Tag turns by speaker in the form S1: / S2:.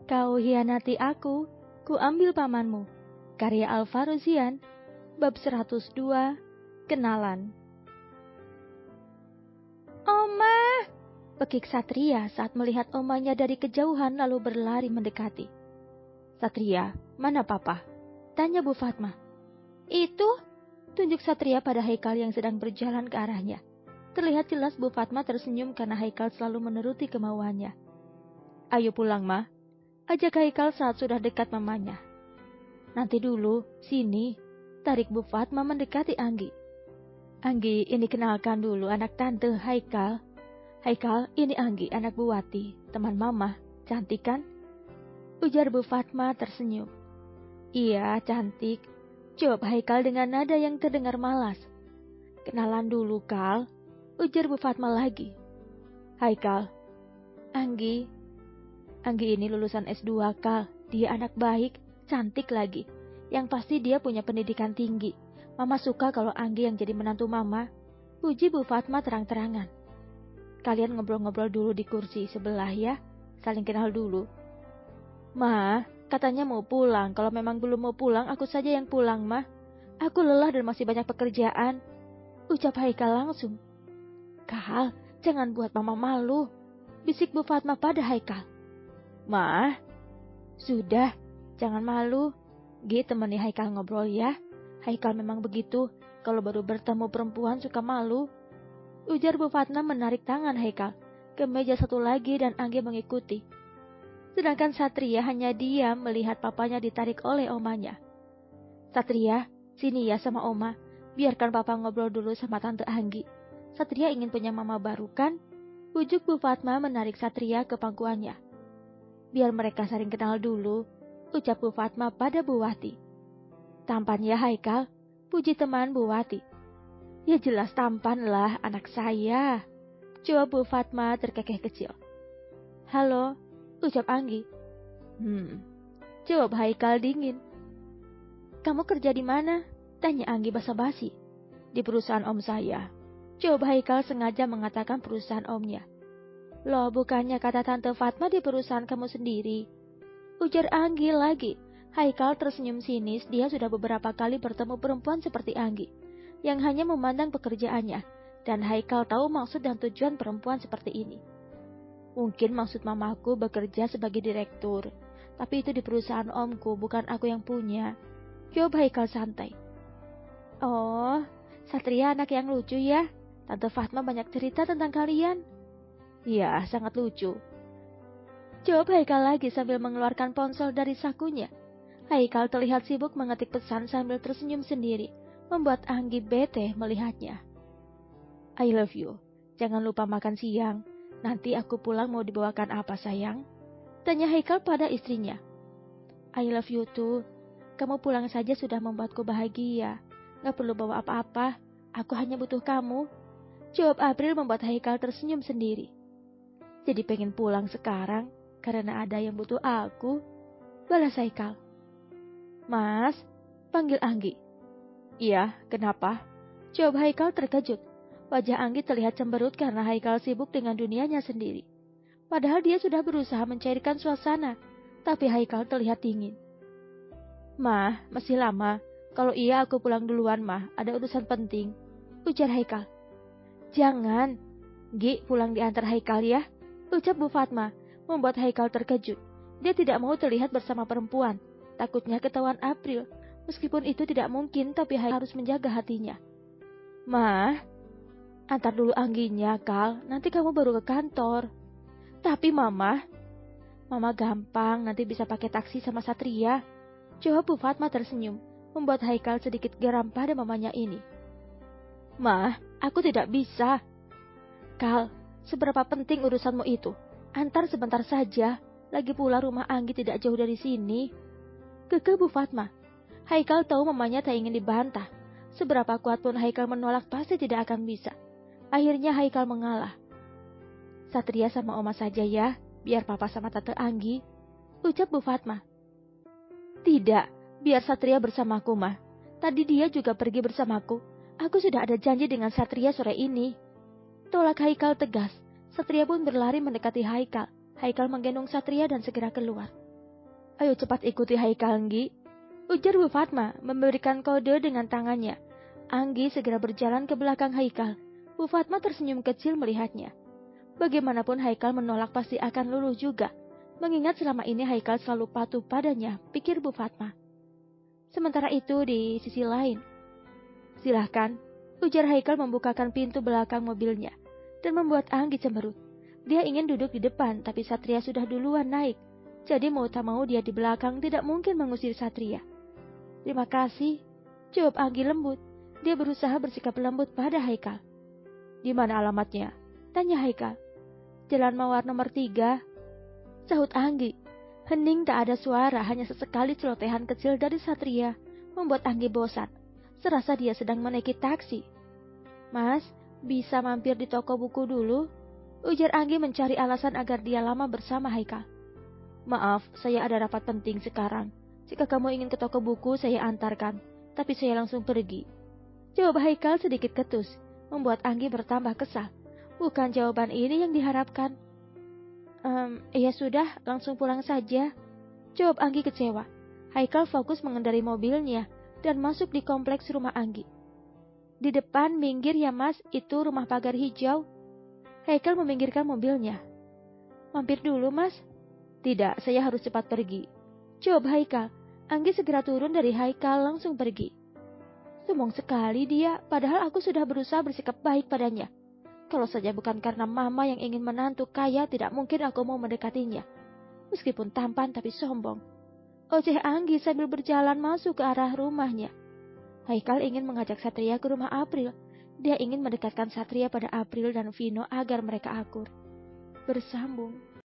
S1: Kau hianati aku, ku ambil pamanmu. Karya Al-Faruzian, bab 102, Kenalan. Oma! Pekik Satria saat melihat omanya dari kejauhan lalu berlari mendekati. Satria, mana papa? Tanya Bu Fatma. Itu, tunjuk Satria pada Haikal yang sedang berjalan ke arahnya. Terlihat jelas Bu Fatma tersenyum karena Haikal selalu menuruti kemauannya. Ayo pulang, Ma. Ajak Haikal saat sudah dekat mamanya. Nanti dulu, sini. Tarik Bu Fatma mendekati Anggi. Anggi, ini kenalkan dulu anak tante Haikal. Haikal, ini Anggi, anak Bu Wati, teman mama. Cantik kan? Ujar Bu Fatma tersenyum. Iya, cantik. Jawab Haikal dengan nada yang terdengar malas. Kenalan dulu, Kal. Ujar Bu Fatma lagi. Haikal. Anggi ini lulusan S2, Kal. Dia anak baik, cantik lagi. Yang pasti dia punya pendidikan tinggi. Mama suka kalau Anggi yang jadi menantu mama. Puji Bu Fatma terang-terangan. Kalian ngobrol-ngobrol dulu di kursi sebelah ya. Saling kenal dulu. Ma, katanya mau pulang. Kalau memang belum mau pulang, aku saja yang pulang, Ma. Aku lelah dan masih banyak pekerjaan. Ucap Haikal langsung. Kal, jangan buat mama malu. Bisik Bu Fatma pada Haikal. Ma, sudah, jangan malu. Gi temani Haikal ngobrol ya. Haikal memang begitu, kalau baru bertemu perempuan suka malu. Ujar Bu Fatma menarik tangan Haikal ke meja satu lagi dan Anggi mengikuti. Sedangkan Satria hanya diam melihat papanya ditarik oleh omanya. Satria, sini ya sama oma. Biarkan papa ngobrol dulu sama tante Anggi. Satria ingin punya mama baru kan? Ujuk Bu Fatma menarik Satria ke pangkuannya. Biar mereka saling kenal dulu, ucap Bu Fatma pada Bu Wati. Tampan ya Haikal, puji teman Bu Wati. Ya jelas tampan lah anak saya. Jawab Bu Fatma terkekeh kecil. Halo, ucap Anggi. Jawab Haikal dingin. Kamu kerja di mana? Tanya Anggi basa-basi. Di perusahaan om saya. Jawab Haikal sengaja mengatakan perusahaan omnya. Loh, bukannya kata Tante Fatma di perusahaan kamu sendiri? Ujar Anggi lagi. Haikal tersenyum sinis, dia sudah beberapa kali bertemu perempuan seperti Anggi, yang hanya memandang pekerjaannya, dan Haikal tahu maksud dan tujuan perempuan seperti ini. Mungkin maksud mamaku bekerja sebagai direktur, tapi itu di perusahaan omku, bukan aku yang punya. Jawab Haikal santai. Oh, Satria anak yang lucu ya. Tante Fatma banyak cerita tentang kalian. Iya, sangat lucu. Jawab Haikal lagi sambil mengeluarkan ponsel dari sakunya. Haikal terlihat sibuk mengetik pesan sambil tersenyum sendiri, membuat Anggi bete melihatnya. I love you. Jangan lupa makan siang. Nanti aku pulang mau dibawakan apa sayang? Tanya Haikal pada istrinya. I love you too. Kamu pulang saja sudah membuatku bahagia. Gak perlu bawa apa-apa. Aku hanya butuh kamu. Jawab April membuat Haikal tersenyum sendiri. Jadi pengen pulang sekarang karena ada yang butuh aku. Balas Haikal. Mas, panggil Anggi. Iya, kenapa? Jawab Haikal terkejut. Wajah Anggi terlihat cemberut karena Haikal sibuk dengan dunianya sendiri. Padahal dia sudah berusaha mencairkan suasana, tapi Haikal terlihat dingin. Mah, masih lama. Kalau iya aku pulang duluan, Mah. Ada urusan penting. Ujar Haikal. Jangan. Gi, pulang diantar Haikal ya. Ucap Bu Fatma, membuat Haikal terkejut. Dia tidak mau terlihat bersama perempuan. Takutnya ketahuan April. Meskipun itu tidak mungkin, tapi Haikal harus menjaga hatinya. Mah, antar dulu Angginya, Kal. Nanti kamu baru ke kantor. Tapi Mama gampang. Nanti bisa pakai taksi sama Satria. Jawab Bu Fatma tersenyum, membuat Haikal sedikit geram pada mamanya ini. Mah, aku tidak bisa. Kal, seberapa penting urusanmu itu? Antar sebentar saja. Lagi pula rumah Anggi tidak jauh dari sini. Kekeh Bu Fatma. Haikal tahu mamanya tak ingin dibantah. Seberapa kuat pun Haikal menolak pasti tidak akan bisa. Akhirnya Haikal mengalah. Satria sama Oma saja ya, biar Papa sama Tante Anggi. Ucap Bu Fatma. Tidak, biar Satria bersamaku, Mah. Tadi dia juga pergi bersamaku. Aku sudah ada janji dengan Satria sore ini. Tolak Haikal tegas. Satria pun berlari mendekati Haikal. Haikal menggendong Satria dan segera keluar. Ayo cepat ikuti Haikal, Anggi, ujar Bu Fatma memberikan kode dengan tangannya. Anggi segera berjalan ke belakang Haikal. Bu Fatma tersenyum kecil melihatnya. Bagaimanapun Haikal menolak pasti akan luluh juga. Mengingat selama ini Haikal selalu patuh padanya, pikir Bu Fatma. Sementara itu di sisi lain. Silahkan, ujar Haikal membukakan pintu belakang mobilnya dan membuat Anggi cemberut. Dia ingin duduk di depan, tapi Satria sudah duluan naik. Jadi mau tak mau dia di belakang tidak mungkin mengusir Satria. Terima kasih, jawab Anggi lembut. Dia berusaha bersikap lembut pada Haikal. Di mana alamatnya? Tanya Haikal. Jalan Mawar nomor 3, sahut Anggi. Hening tak ada suara, hanya sesekali celotehan kecil dari Satria membuat Anggi bosan. Serasa dia sedang menaiki taksi. Mas, bisa mampir di toko buku dulu? Ujar Anggi mencari alasan agar dia lama bersama Haikal. Maaf, saya ada rapat penting sekarang. Jika kamu ingin ke toko buku, saya antarkan. Tapi saya langsung pergi. Jawab Haikal sedikit ketus, membuat Anggi bertambah kesal. Bukan jawaban ini yang diharapkan. Ya sudah, langsung pulang saja. Jawab Anggi kecewa. Haikal fokus mengendari mobilnya dan masuk di kompleks rumah Anggi. Di depan, minggir ya mas, itu rumah pagar hijau. Haikal meminggirkan mobilnya. Mampir dulu mas. Tidak, saya harus cepat pergi. Jawab Haikal. Anggi segera turun dari Haikal langsung pergi. Sombong sekali dia, padahal aku sudah berusaha bersikap baik padanya. Kalau saja bukan karena mama yang ingin menantu kaya, tidak mungkin aku mau mendekatinya. Meskipun tampan tapi sombong. Ojeh Anggi sambil berjalan masuk ke arah rumahnya. Haikal ingin mengajak Satria ke rumah April. Dia ingin mendekatkan Satria pada April dan Vino agar mereka akur. Bersambung.